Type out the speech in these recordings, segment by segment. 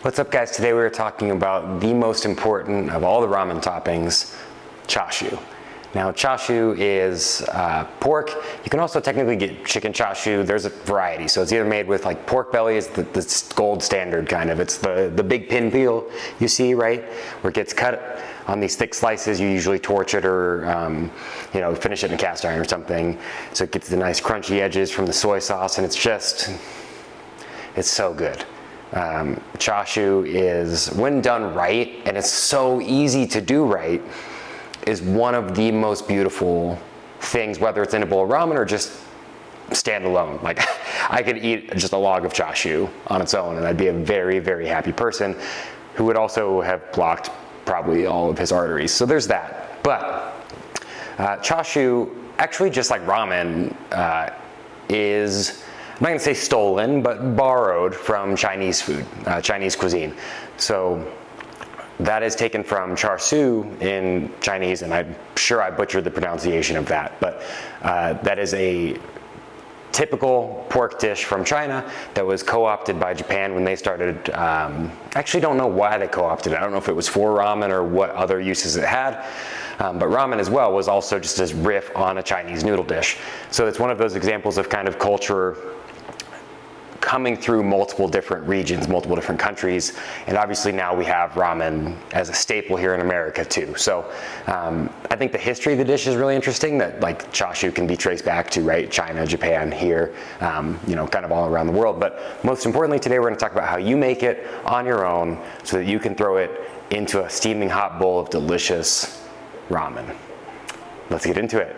What's up, guys? Today we are talking about the most important of all the ramen toppings, chashu. Now, chashu is pork. You can also technically get chicken chashu. There's a variety. So it's either made with like pork belly is the gold standard kind of. It's the big pinwheel you see, right? Where it gets cut on these thick slices. You usually torch it or finish it in a cast iron or something. So it gets the nice crunchy edges from the soy sauce, and it's so good. Chashu is, when done right, and it's so easy to do right, is one of the most beautiful things, whether it's in a bowl of ramen or just standalone. Like, I could eat just a log of chashu on its own, and I'd be a very, very happy person who would also have blocked probably all of his arteries. So there's that. But chashu, actually just like ramen, is, I'm not gonna say stolen, but borrowed from Chinese food, Chinese cuisine. So that is taken from char siu in Chinese, and I'm sure I butchered the pronunciation of that, but that is a typical pork dish from China that was co-opted by Japan when they started. Actually don't know why they co-opted it. I don't know if it was for ramen or what other uses it had. But ramen as well was also just this riff on a Chinese noodle dish. So it's one of those examples of kind of culture coming through multiple different regions, multiple different countries, and obviously now we have ramen as a staple here in America too. So I think the history of the dish is really interesting, that like chashu can be traced back to, right, China, Japan, here, kind of all around the world. But most importantly today we're going to talk about how you make it on your own so that you can throw it into a steaming hot bowl of delicious ramen. Let's get into it.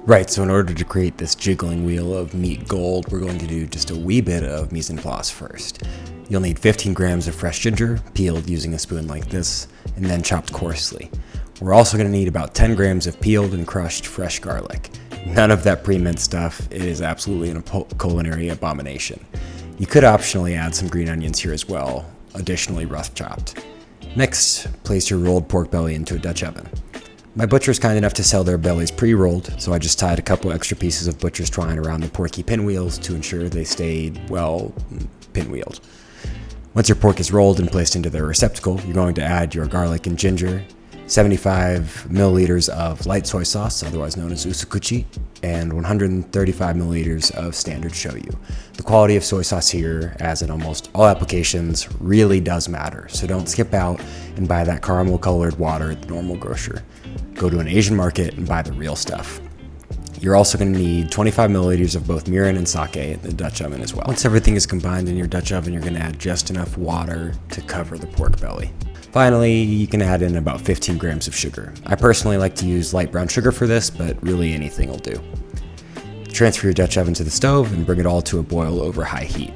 Right, so in order to create this jiggling wheel of meat gold, we're going to do just a wee bit of mise en place first. You'll need 15 grams of fresh ginger, peeled using a spoon like this, and then chopped coarsely. We're also going to need about 10 grams of peeled and crushed fresh garlic. None of that pre-minced stuff. It is absolutely a culinary abomination. You could optionally add some green onions here as well, additionally rough chopped. Next, place your rolled pork belly into a Dutch oven. My butcher is kind enough to sell their bellies pre-rolled, so I just tied a couple extra pieces of butcher's twine around the porky pinwheels to ensure they stayed, well, pinwheeled. Once your pork is rolled and placed into their receptacle, you're going to add your garlic and ginger, 75 milliliters of light soy sauce, otherwise known as usukuchi, and 135 milliliters of standard shoyu. The quality of soy sauce here, as in almost all applications, really does matter, so don't skip out and buy that caramel colored water at the normal grocer. Go to an Asian market and buy the real stuff. You're also going to need 25 milliliters of both mirin and sake in the Dutch oven as well. Once everything is combined in your Dutch oven, you're going to add just enough water to cover the pork belly. Finally, you can add in about 15 grams of sugar. I personally like to use light brown sugar for this, but really anything will do. Transfer your Dutch oven to the stove and bring it all to a boil over high heat.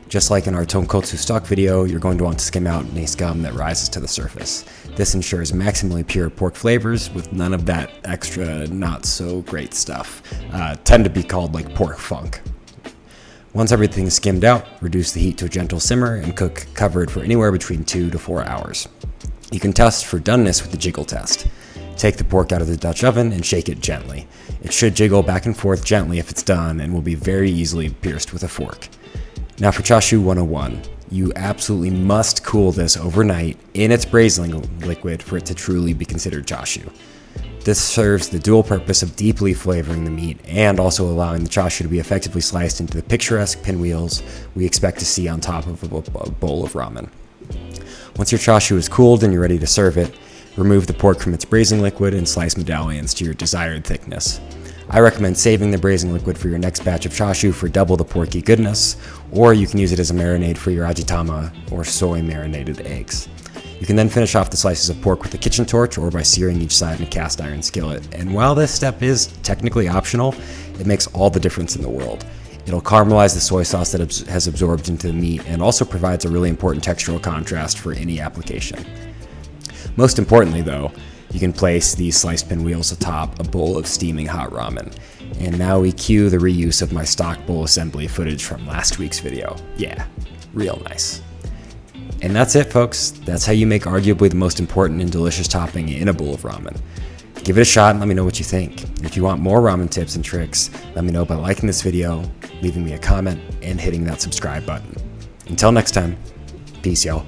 Just like in our tonkotsu stock video, you're going to want to skim out any scum that rises to the surface. This ensures maximally pure pork flavors with none of that extra not so great stuff. Tend to be called like pork funk. Once everything is skimmed out, reduce the heat to a gentle simmer and cook covered for anywhere between 2 to 4 hours. You can test for doneness with the jiggle test. Take the pork out of the Dutch oven and shake it gently. It should jiggle back and forth gently if it's done and will be very easily pierced with a fork. Now for chashu 101, you absolutely must cool this overnight in its braising liquid for it to truly be considered chashu. This serves the dual purpose of deeply flavoring the meat and also allowing the chashu to be effectively sliced into the picturesque pinwheels we expect to see on top of a bowl of ramen. Once your chashu is cooled and you're ready to serve it, remove the pork from its braising liquid and slice medallions to your desired thickness. I recommend saving the braising liquid for your next batch of chashu for double the porky goodness, or you can use it as a marinade for your ajitama or soy marinated eggs. You can then finish off the slices of pork with a kitchen torch or by searing each side in a cast iron skillet. And while this step is technically optional, it makes all the difference in the world. It'll caramelize the soy sauce that has absorbed into the meat and also provides a really important textural contrast for any application. Most importantly though, you can place these sliced pinwheels atop a bowl of steaming hot ramen. And now we cue the reuse of my stock bowl assembly footage from last week's video. Yeah, real nice. And that's it, folks. That's how you make arguably the most important and delicious topping in a bowl of ramen. Give it a shot and let me know what you think. If you want more ramen tips and tricks, let me know by liking this video, leaving me a comment, and hitting that subscribe button. Until next time. Peace, y'all.